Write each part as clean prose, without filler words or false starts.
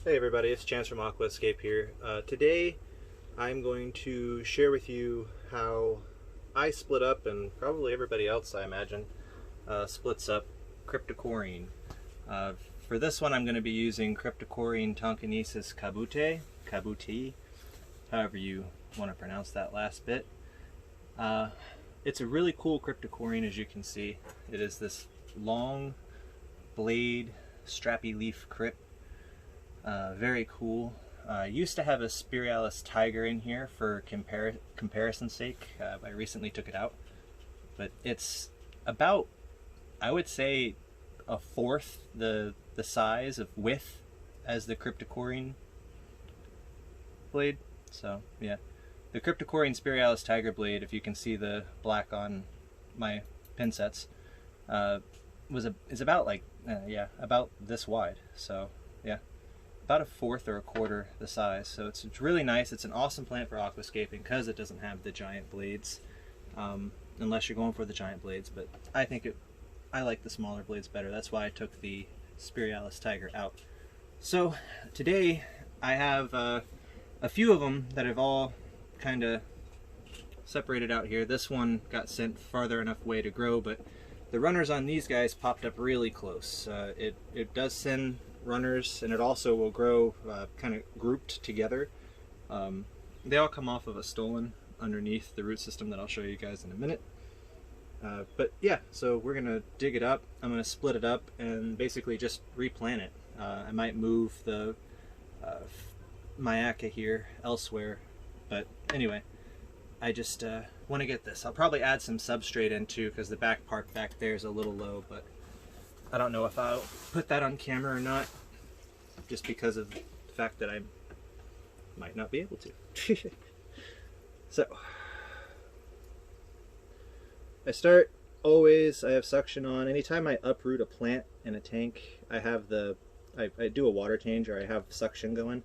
Hey everybody, it's Chance from Aquascape here. Today I'm going to share with you how I split up, and probably everybody else I imagine splits up Cryptocoryne. For this one I'm going to be using Cryptocoryne Tonkinensis kubotai, however you want to pronounce that last bit. It's a really cool Cryptocoryne, as you can see. It is this long blade strappy leaf crypt. Very cool. Used to have a Spiralis tiger in here for comparison's sake. I recently took it out, but it's about, I would say, a fourth the size of width as the Cryptocoryne blade. So yeah, the Cryptocoryne Spiralis tiger blade, if you can see the black on my pin sets, is about like about this wide. So yeah, about a fourth or a quarter the size. So it's really nice. It's an awesome plant for aquascaping because it doesn't have the giant blades, unless you're going for the giant blades. But I like the smaller blades better. That's why I took the Spiralis tiger out. So today I have a few of them that have all kind of separated out here. This one got sent farther enough away to grow, but the runners on these guys popped up really close. It does send runners, and it also will grow kind of grouped together. They all come off of a stolon underneath the root system that I'll show you guys in a minute. But yeah, so we're gonna dig it up. I'm gonna split it up and basically just replant it. I might move the Mayaca here elsewhere, but anyway, I just want to get this. I'll probably add some substrate in too, because the back part back there is a little low, but I don't know if I'll put that on camera or not, just because of the fact that I might not be able to. So I start always, I have suction on. Anytime I uproot a plant in a tank, I do a water change, or I have suction going.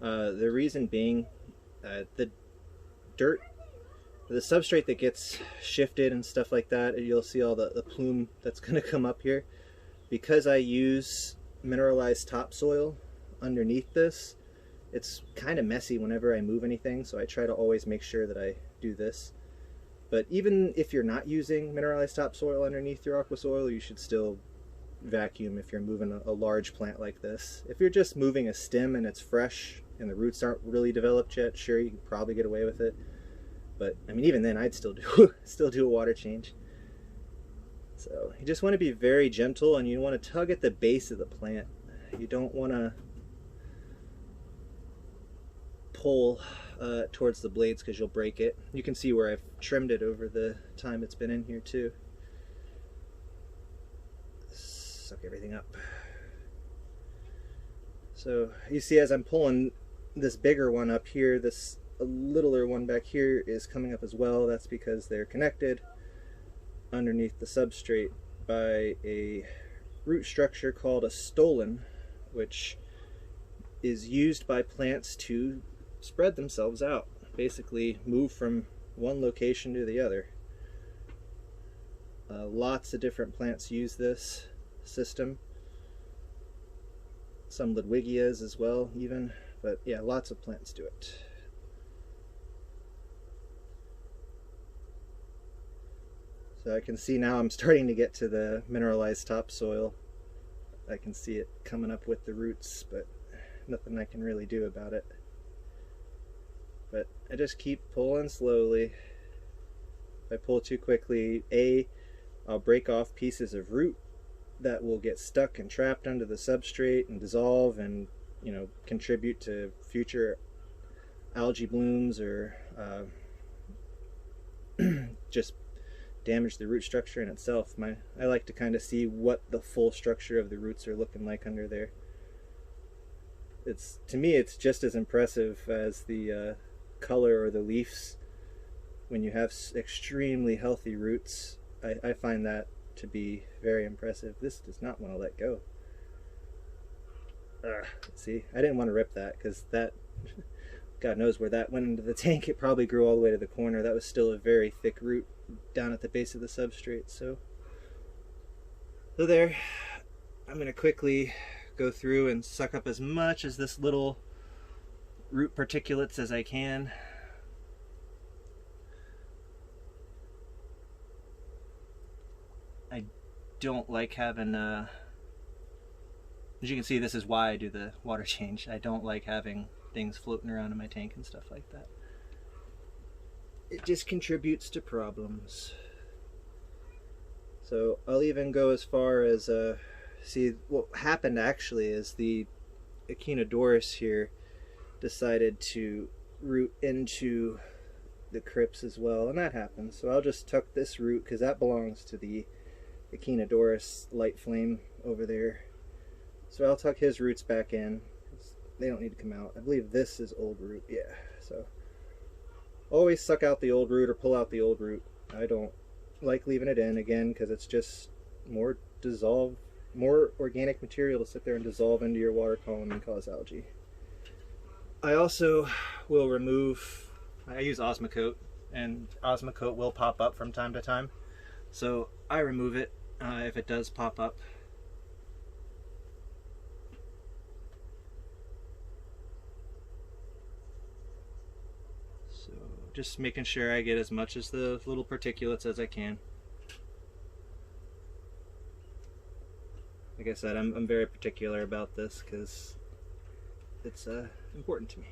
The reason being, the dirt, the substrate that gets shifted and stuff like that, you'll see all the plume that's going to come up here. Because I use mineralized topsoil underneath this, it's kind of messy whenever I move anything, so I try to always make sure that I do this. But even if you're not using mineralized topsoil underneath your aqua soil, you should still vacuum if you're moving a large plant like this. If you're just moving a stem and it's fresh and the roots aren't really developed yet, sure, you can probably get away with it. But I mean, even then I'd still do a water change. So you just want to be very gentle, and you want to tug at the base of the plant. You don't want to pull towards the blades, because you'll break it. You can see where I've trimmed it over the time it's been in here too. Suck everything up. So you see, as I'm pulling this bigger one up here, this littler one back here is coming up as well. That's because they're connected underneath the substrate by a root structure called a stolon, which is used by plants to spread themselves out, basically move from one location to the other. Lots of different plants use this system, some Ludwigias as well even, but yeah, lots of plants do it. So I can see now I'm starting to get to the mineralized topsoil. I can see it coming up with the roots, but nothing I can really do about it. But I just keep pulling slowly. If I pull too quickly, I'll break off pieces of root that will get stuck and trapped under the substrate and dissolve and, you know, contribute to future algae blooms, or just damage the root structure in itself. I like to kind of see what the full structure of the roots are looking like under there. To me, it's just as impressive as the color or the leaves when you have extremely healthy roots. I find that to be very impressive. This does not want to let go. See, I didn't want to rip that, because that, God knows where that went into the tank. It probably grew all the way to the corner. That was still a very thick root down at the base of the substrate. So there, I'm going to quickly go through and suck up as much as this little root particulates as I can. I don't like having, as you can see, this is why I do the water change. I don't like having things floating around in my tank and stuff like that. It just contributes to problems. So I'll even go as far as, see, what happened actually is the Echinodoris here decided to root into the crypts as well, and that happens. So I'll just tuck this root, because that belongs to the Echinodoris light flame over there. So I'll tuck his roots back in. They don't need to come out. I believe this is old root, yeah. So always suck out the old root or pull out the old root. I don't like leaving it in, again, because it's just more organic material to sit there and dissolve into your water column and cause algae. I also will remove, I use Osmocote, and Osmocote will pop up from time to time, so I remove it if it does pop up. So just making sure I get as much as the little particulates as I can. Like I said, I'm very particular about this because it's important to me.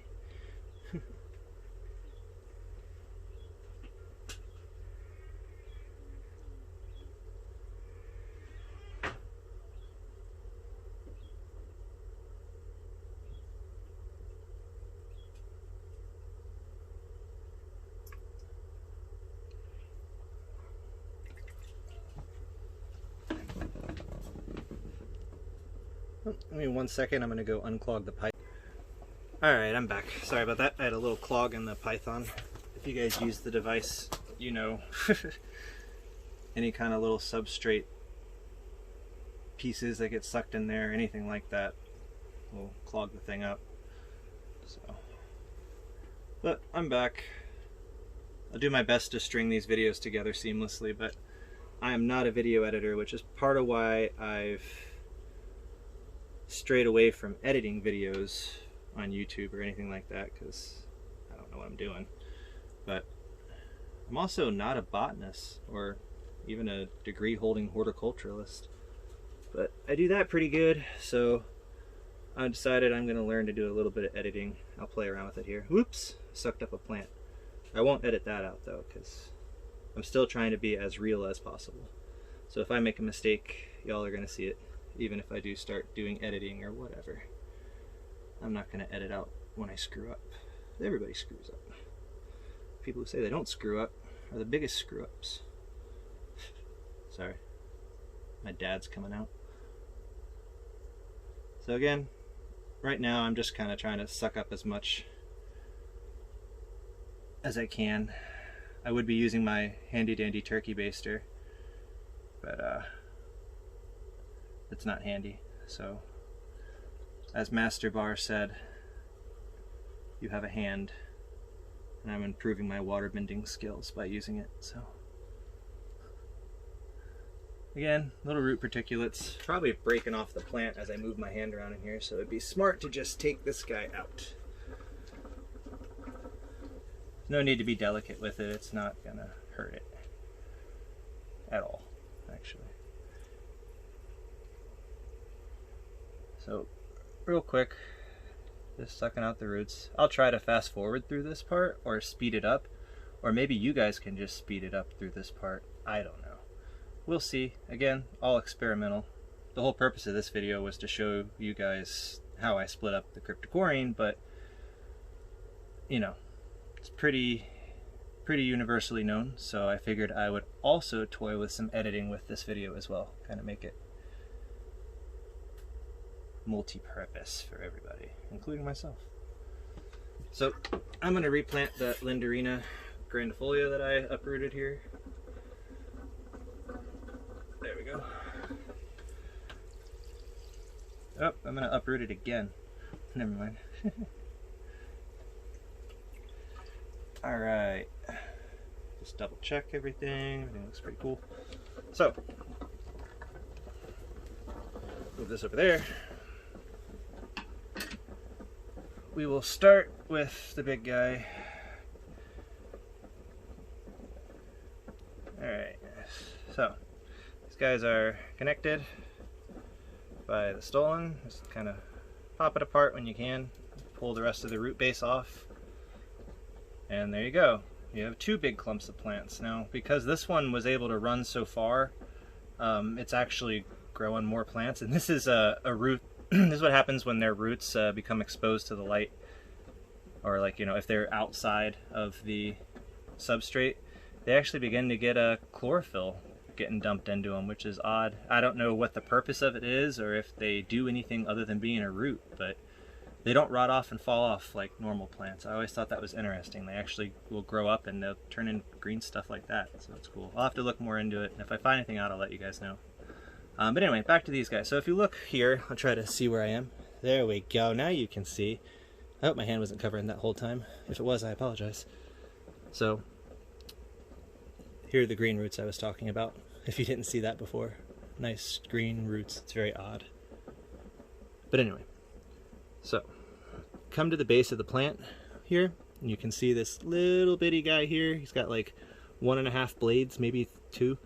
Give me 1 second, I'm going to go unclog the pipe. Alright, I'm back. Sorry about that. I had a little clog in the Python. If you guys use the device, you know, any kind of little substrate pieces that get sucked in there, anything like that, will clog the thing up. So, but I'm back. I'll do my best to string these videos together seamlessly, but I am not a video editor, which is part of why I've strayed away from editing videos on YouTube or anything like that, because I don't know what I'm doing. But I'm also not a botanist or even a degree holding horticulturalist, but I do that pretty good, so I decided I'm going to learn to do a little bit of editing. I'll play around with it here. Whoops, sucked up a plant. I won't edit that out though, because I'm still trying to be as real as possible. So if I make a mistake, y'all are going to see it, even if I do start doing editing or whatever. I'm not going to edit out when I screw up. Everybody screws up. People who say they don't screw up are the biggest screw-ups. Sorry. My dad's coming out. So again, right now I'm just kind of trying to suck up as much as I can. I would be using my handy dandy turkey baster, but it's not handy. So as Master Bar said, you have a hand, and I'm improving my water bending skills by using it. So again, little root particulates, probably breaking off the plant as I move my hand around in here, so it'd be smart to just take this guy out. No need to be delicate with it, it's not gonna hurt it at all, actually. So real quick, just sucking out the roots. I'll try to fast forward through this part or speed it up, or maybe you guys can just speed it up through this part. I don't know. We'll see. Again, all experimental. The whole purpose of this video was to show you guys how I split up the Cryptocoryne, but you know, it's pretty universally known, so I figured I would also toy with some editing with this video as well, kind of make it multi-purpose for everybody, including myself. So I'm going to replant that Linderina grandifolia that I uprooted here. There we go. Oh, I'm going to uproot it again. Never mind. Alright. Just double check everything. Everything looks pretty cool. So, move this over there. we will start with the big guy. Alright, so these guys are connected by the stolon. Just kind of pop it apart when you can. Pull the rest of the root base off. And there you go. You have two big clumps of plants. Now, because this one was able to run so far, it's actually growing more plants. And this is a root. This is what happens when their roots become exposed to the light. Or like, you know, if they're outside of the substrate, they actually begin to get a chlorophyll getting dumped into them, which is odd. I don't know what the purpose of it is or if they do anything other than being a root, but they don't rot off and fall off like normal plants. I always thought that was interesting. They actually will grow up and they'll turn in green stuff like that, so it's cool. I'll have to look more into it, and if I find anything out, I'll let you guys know. But anyway, back to these guys. So if you look here, I'll try to see where I am. There we go. Now you can see. I hope my hand wasn't covering that whole time. If it was, I apologize. So here are the green roots I was talking about, if you didn't see that before. Nice green roots. It's very odd. But anyway, so come to the base of the plant here, and you can see this little bitty guy here. He's got like 1.5 blades, maybe 2.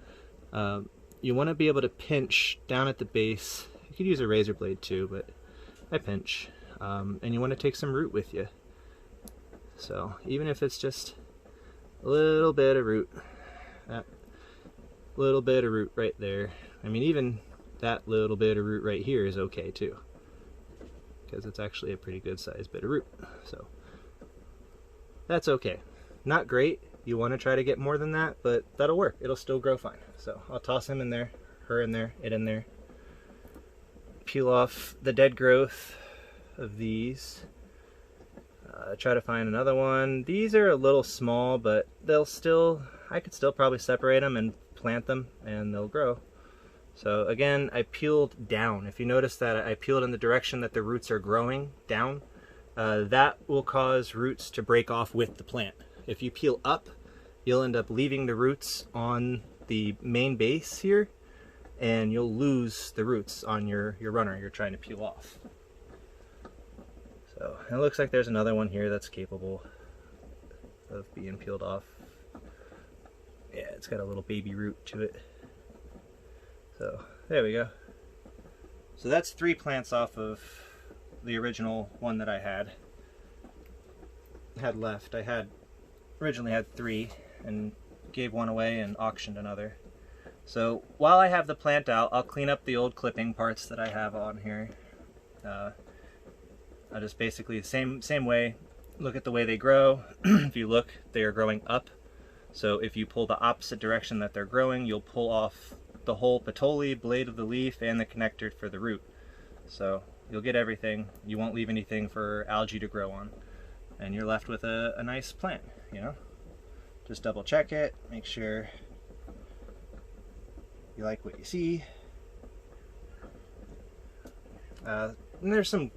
You want to be able to pinch down at the base. You could use a razor blade too, but I pinch. And you want to take some root with you. So even if it's just a little bit of root, that little bit of root right there. I mean, even that little bit of root right here is okay too, because it's actually a pretty good sized bit of root. So that's okay. Not great. You want to try to get more than that, but that'll work. It'll still grow fine. So I'll toss him in there, her in there, it in there. Peel off the dead growth of these. Try to find another one. These are a little small, but they'll still, I could still probably separate them and plant them and they'll grow. So again, I peeled down. If you notice that I peeled in the direction that the roots are growing down, that will cause roots to break off with the plant. If you peel up, you'll end up leaving the roots on the main base here, and you'll lose the roots on your runner you're trying to peel off. So it looks like there's another one here that's capable of being peeled off. Yeah, it's got a little baby root to it. So there we go. So that's 3 plants off of the original one that I had left. I originally had 3 and gave one away and auctioned another. So while I have the plant out, I'll clean up the old clipping parts that I have on here. I'll just basically the same way, look at the way they grow. If you look, they are growing up. So if you pull the opposite direction that they're growing, you'll pull off the whole petole, blade of the leaf, and the connector for the root. So you'll get everything. You won't leave anything for algae to grow on. And you're left with a nice plant, you know? Just double check it, make sure you like what you see. And there's some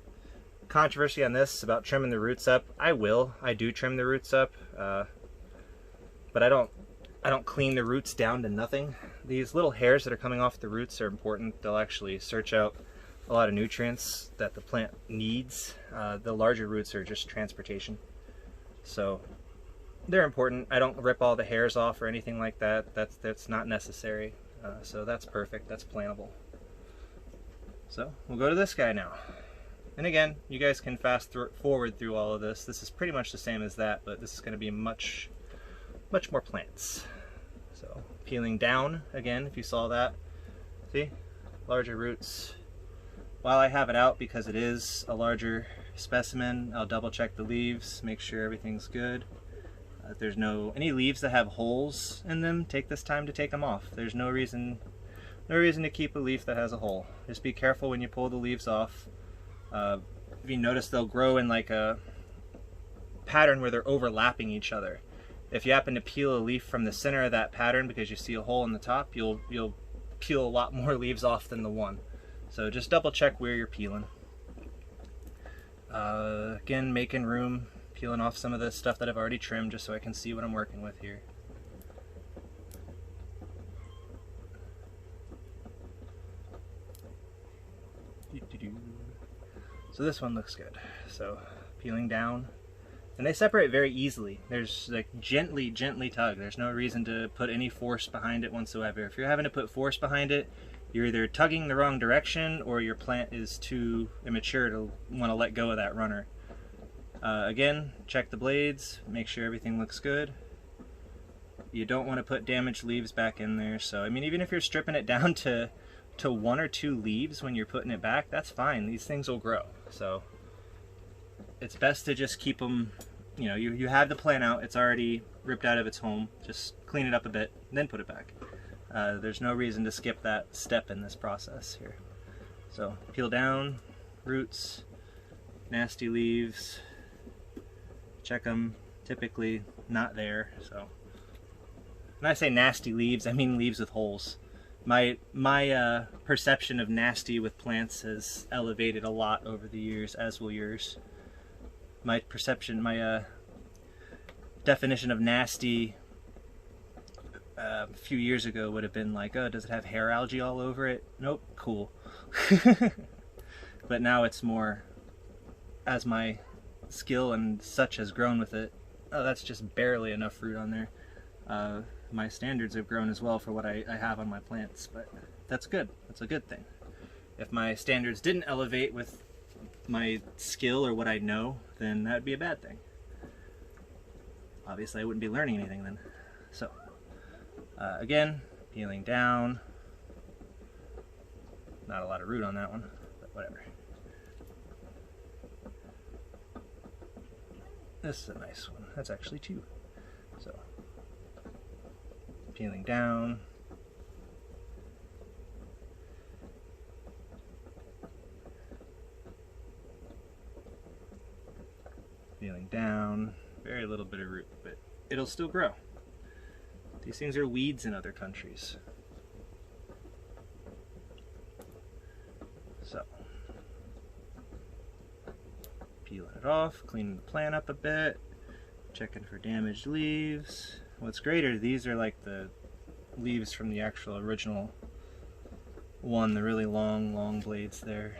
controversy on this about trimming the roots up. I do trim the roots up, but I don't clean the roots down to nothing. These little hairs that are coming off the roots are important. They'll actually search out a lot of nutrients that the plant needs. The larger roots are just transportation, so they're important. I don't rip all the hairs off or anything like that. That's not necessary. So that's perfect. That's plantable. So we'll go to this guy now. And again, you guys can fast forward through all of this. This is pretty much the same as that, but this is going to be much more plants. So peeling down again, if you saw that, see, larger roots. While I have it out, because it is a larger specimen, I'll double check the leaves, make sure everything's good. If there's any leaves that have holes in them, take this time to take them off. There's no reason to keep a leaf that has a hole. Just be careful when you pull the leaves off. If you notice, they'll grow in like a pattern where they're overlapping each other. If you happen to peel a leaf from the center of that pattern because you see a hole in the top, you'll peel a lot more leaves off than the one. So just double check where you're peeling. Again, making room, peeling off some of the stuff that I've already trimmed just so I can see what I'm working with here. So this one looks good. So peeling down. And they separate very easily. There's like gently tug. There's no reason to put any force behind it whatsoever. If you're having to put force behind it, you're either tugging the wrong direction or your plant is too immature to want to let go of that runner. Again, check the blades, make sure everything looks good. You don't want to put damaged leaves back in there. So, I mean, even if you're stripping it down to 1 or 2 leaves when you're putting it back, that's fine. These things will grow. So, it's best to just keep them, you know, you have the plant out, it's already ripped out of its home, just clean it up a bit, then put it back. There's no reason to skip that step in this process here. So peel down, roots, nasty leaves, check them, typically not there. So when I say nasty leaves, I mean leaves with holes. My perception of nasty with plants has elevated a lot over the years, as will yours. My perception, my definition of nasty a few years ago would have been like, oh, does it have hair algae all over it? Nope, cool. But now it's more, as my skill and such has grown with it, oh, that's just barely enough fruit on there. My standards have grown as well for what I have on my plants, but that's good. That's a good thing. If my standards didn't elevate with my skill or what I know, then that would be a bad thing. Obviously I wouldn't be learning anything then. So again, peeling down. Not a lot of root on that one, but whatever. This is a nice one. That's actually 2. So peeling down. Peeling down, very little bit of root, but it'll still grow. These things are weeds in other countries. So, peeling it off, cleaning the plant up a bit, checking for damaged leaves. What's great are these are like the leaves from the actual original one, the really long blades there.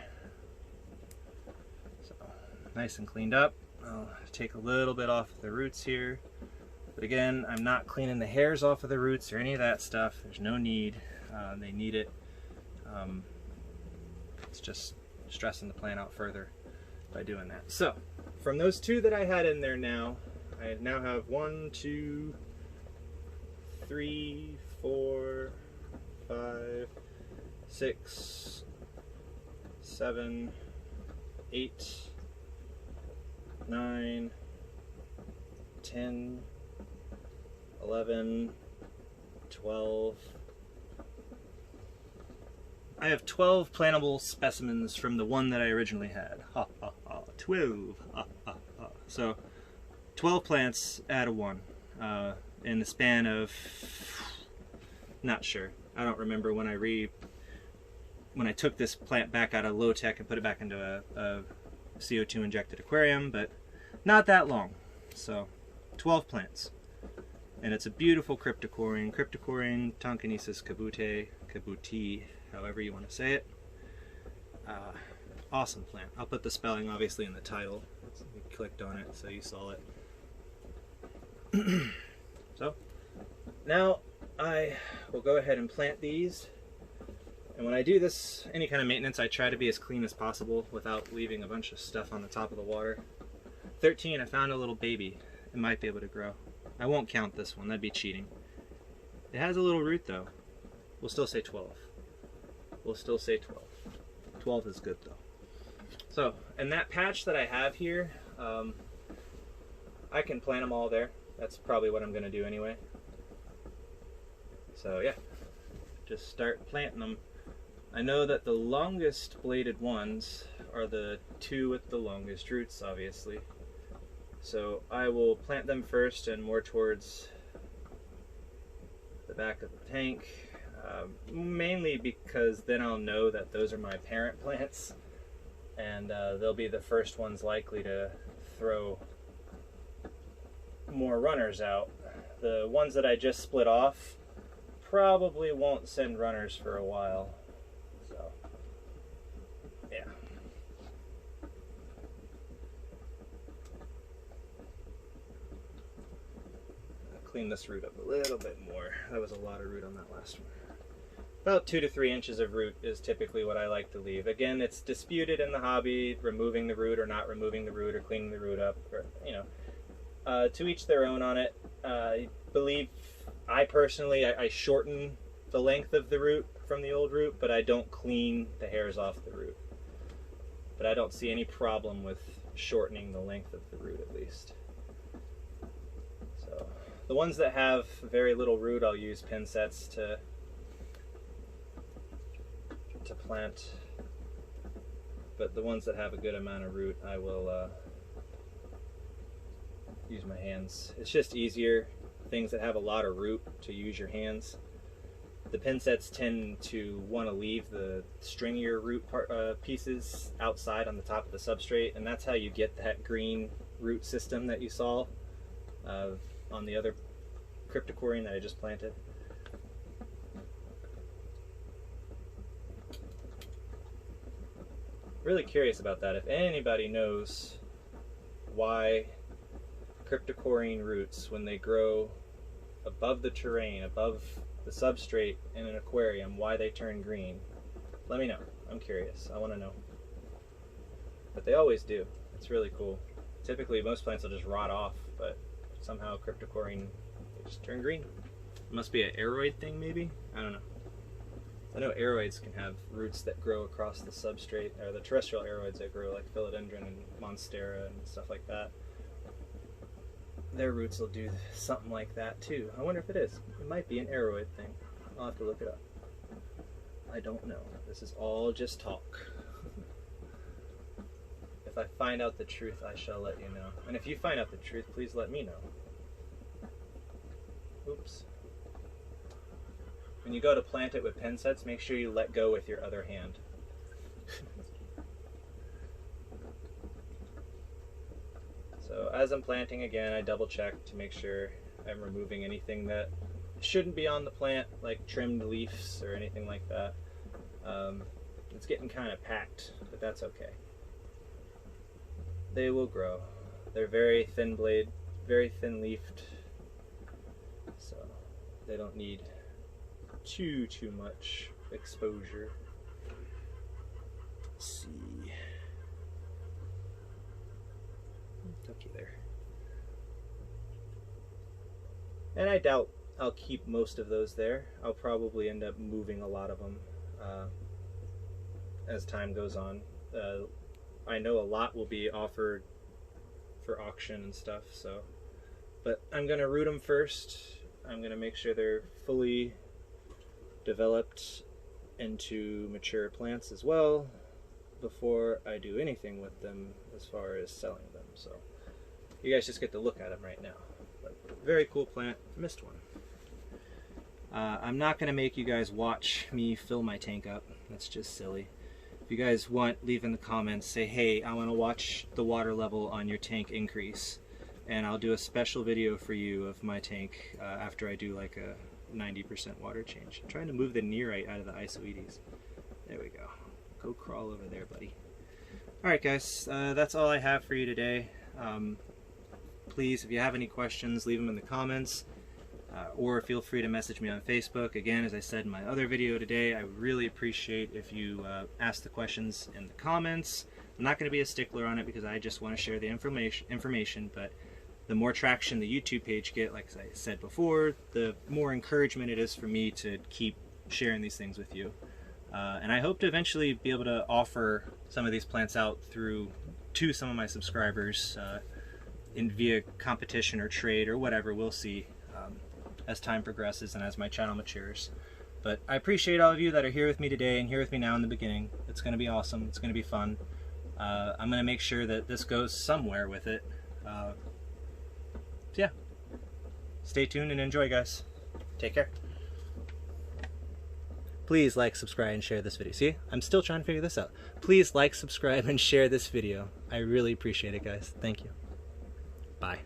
So, nice and cleaned up. I'll take a little bit off the roots here, but again, I'm not cleaning the hairs off of the roots or any of that stuff. There's no need. They need it. It's just stressing the plant out further by doing that. So from those 2 that I had in there now, I now have 1, 2, 3, 4, 5, 6, 7, 8, 9, 10, 11, 12. I have 12 plantable specimens from the one that I originally had. 12. So 12 plants out of 1 in the span of, not sure. I don't remember when I took this plant back out of low tech and put it back into a CO2 injected aquarium, but not that long. So 12 plants, and it's a beautiful Cryptocoryne, Cryptocoryne Tonkinensis kubotae, however you want to say it. Awesome plant. I'll put the spelling obviously in the title. You clicked on it so you saw it. So now I will go ahead and plant these. And when I do this, any kind of maintenance, I try to be as clean as possible without leaving a bunch of stuff on the top of the water. 13, I found a little baby. It might be able to grow. I won't count this one, that'd be cheating. It has a little root though. We'll still say 12. We'll still say 12. 12 is good though. So, and that patch that I have here, I can plant them all there. That's probably what I'm gonna do anyway. So yeah, just start planting them. I know that the longest bladed ones are the 2 with the longest roots, obviously. So I will plant them first and more towards the back of the tank, mainly because then I'll know that those are my parent plants, and they'll be the first ones likely to throw more runners out. The ones that I just split off probably won't send runners for a while. So, yeah. clean this root up a little bit more. That was a lot of root on that last one. About 2 to 3 inches of root is typically what I like to leave. Again, it's disputed in the hobby, removing the root or not removing the root or cleaning the root up, or, you know, to each their own on it. I personally shorten the length of the root from the old root, but I don't clean the hairs off the root. But I don't see any problem with shortening the length of the root, at least. So the ones that have very little root, I'll use pin sets to plant, but the ones that have a good amount of root, I will use my hands. It's just easier, things that have a lot of root, to use your hands. The pin sets tend to want to leave the stringier root pieces outside on the top of the substrate, and that's how you get that green root system that you saw on the other Cryptocoryne that I just planted. Really curious about that. If anybody knows why Cryptocoryne roots, when they grow above the terrain, above the substrate in an aquarium, why they turn green, let me know. I'm curious. I want to know. But they always do. It's really cool. Typically most plants will just rot off, but somehow Cryptocoryne, they just turn green. It must be an aeroid thing, maybe? I don't know. I know aeroids can have roots that grow across the substrate, or the terrestrial aeroids that grow, like philodendron and monstera and stuff like that. Their roots will do something like that too. I wonder if it is. It might be an aeroid thing. I'll have to look it up. I don't know. This is all just talk. If I find out the truth, I shall let you know. And if you find out the truth, please let me know. Oops. When you go to plant it with pin sets, make sure you let go with your other hand. So as I'm planting again, I double check to make sure I'm removing anything that shouldn't be on the plant, like trimmed leaves or anything like that. It's getting kind of packed, but that's okay. They will grow. They're very thin blade, very thin leafed, so they don't need too much exposure. Let's see. Took you there. And I doubt I'll keep most of those there. I'll probably end up moving a lot of them as time goes on. I know a lot will be offered for auction and stuff, so, but I'm gonna root them first. I'm gonna make sure they're fully developed into mature plants as well before I do anything with them as far as selling them. So you guys just get to look at them right now. But very cool plant. Missed one. I'm not going to make you guys watch me fill my tank up. That's just silly. If you guys want, leave in the comments, say, hey, I want to watch the water level on your tank increase, and I'll do a special video for you of my tank after I do like a 90% water change. I'm trying to move the nearite out of the isoedes. There we go. Go crawl over there, buddy. Alright guys, that's all I have for you today. Please, if you have any questions, leave them in the comments, or feel free to message me on Facebook. Again, as I said in my other video today, I would really appreciate if you ask the questions in the comments. I'm not going to be a stickler on it because I just want to share the information, but the more traction the YouTube page get, like I said before, the more encouragement it is for me to keep sharing these things with you. And I hope to eventually be able to offer some of these plants out to some of my subscribers via competition or trade or whatever. We'll see as time progresses and as my channel matures. But I appreciate all of you that are here with me today and here with me now in the beginning. It's going to be awesome. It's going to be fun. I'm going to make sure that this goes somewhere with it. So yeah, stay tuned and enjoy, guys. Take care. Please like, subscribe, and share this video. See, I'm still trying to figure this out. Please like, subscribe, and share this video. I really appreciate it, guys. Thank you. Bye.